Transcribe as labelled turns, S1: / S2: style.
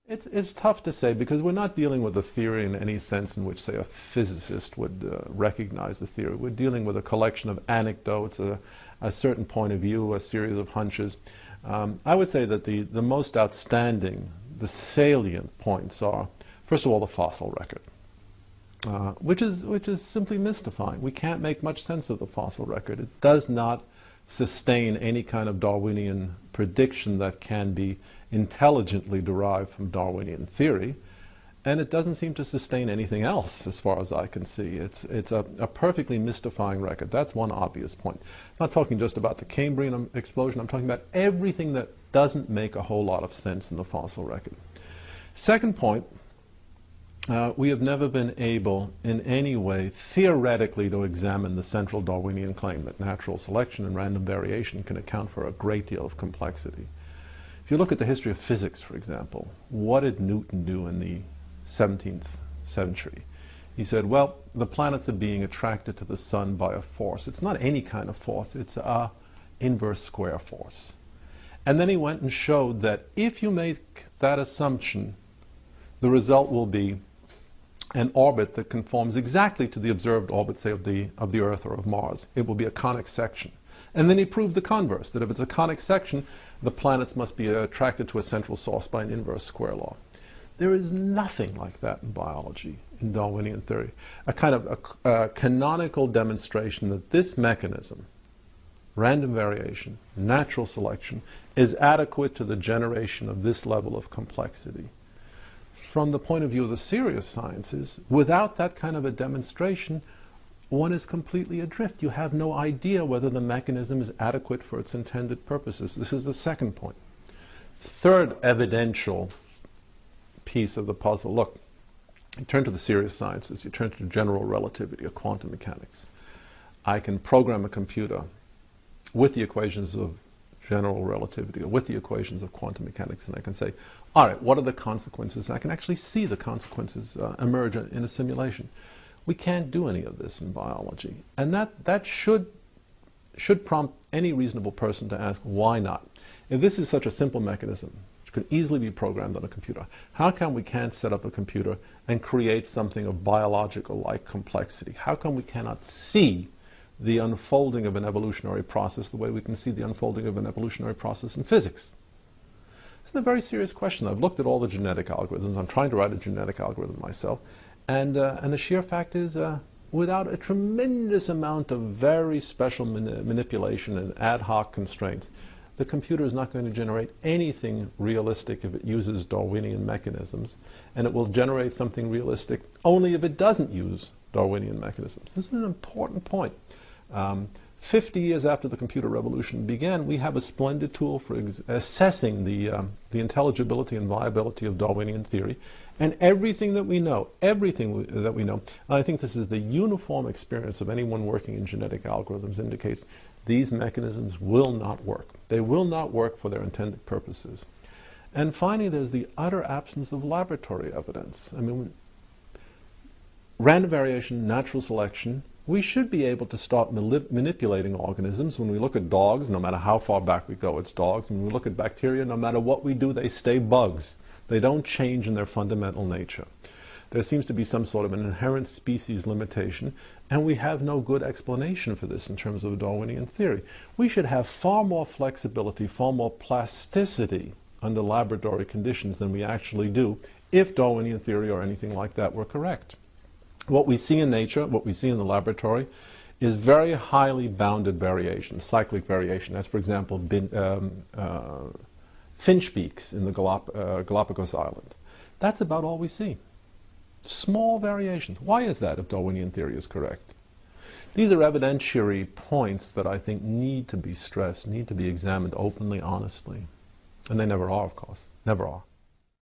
S1: It's tough to say because we're not dealing with a theory in any sense in which, say, a physicist would recognize the theory. We're dealing with a collection of anecdotes, a certain point of view, a series of hunches. I would say that the most outstanding, the salient points are, first of all, the fossil record, which is simply mystifying. We can't make much sense of the fossil record. It does not sustain any kind of Darwinian prediction that can be intelligently derived from Darwinian theory, and it doesn't seem to sustain anything else as far as I can see. It's a perfectly mystifying record. That's one obvious point. I'm not talking just about the Cambrian explosion, I'm talking about everything that doesn't make a whole lot of sense in the fossil record. Second point, we have never been able in any way theoretically to examine the central Darwinian claim that natural selection and random variation can account for a great deal of complexity. If you look at the history of physics, for example, what did Newton do in the 17th century? He said, well, the planets are being attracted to the sun by a force. It's not any kind of force, it's a inverse square force. And then he went and showed that if you make that assumption, the result will be an orbit that conforms exactly to the observed orbit, say, of the Earth or of Mars. It will be a conic section. And then he proved the converse, that if it's a conic section, the planets must be attracted to a central source by an inverse square law. There is nothing like that in biology, in Darwinian theory. A kind of a canonical demonstration that this mechanism, random variation, natural selection, is adequate to the generation of this level of complexity. From the point of view of the serious sciences, without that kind of a demonstration, one is completely adrift. You have no idea whether the mechanism is adequate for its intended purposes. This is the second point. Third evidential piece of the puzzle. Look, you turn to the serious sciences, you turn to general relativity or quantum mechanics. I can program a computer with the equations of general relativity or with the equations of quantum mechanics, and I can say, all right, what are the consequences? I can actually see the consequences emerge in a simulation. We can't do any of this in biology. And that should prompt any reasonable person to ask, why not? If this is such a simple mechanism, which could easily be programmed on a computer, how come we can't set up a computer and create something of biological-like complexity? How come we cannot see the unfolding of an evolutionary process the way we can see the unfolding of an evolutionary process in physics? It's a very serious question. I've looked at all the genetic algorithms. I'm trying to write a genetic algorithm myself. And the sheer fact is, without a tremendous amount of very special manipulation and ad hoc constraints, the computer is not going to generate anything realistic if it uses Darwinian mechanisms, and it will generate something realistic only if it doesn't use Darwinian mechanisms. This is an important point. 50 years after the computer revolution began, we have a splendid tool for assessing the intelligibility and viability of Darwinian theory. And everything that we know, I think this is the uniform experience of anyone working in genetic algorithms, indicates these mechanisms will not work. They will not work for their intended purposes. And finally, there's the utter absence of laboratory evidence. I mean, random variation, natural selection, we should be able to start manipulating organisms. When we look at dogs, no matter how far back we go, it's dogs. When we look at bacteria, no matter what we do, they stay bugs. They don't change in their fundamental nature. There seems to be some sort of an inherent species limitation, and we have no good explanation for this in terms of Darwinian theory. We should have far more flexibility, far more plasticity under laboratory conditions than we actually do if Darwinian theory or anything like that were correct. What we see in nature, what we see in the laboratory, is very highly bounded variation, cyclic variation, as for example finch beaks in the Galapagos Island. That's about all we see. Small variations. Why is that if Darwinian theory is correct? These are evidentiary points that I think need to be stressed, need to be examined openly, honestly. And they never are, of course. Never are.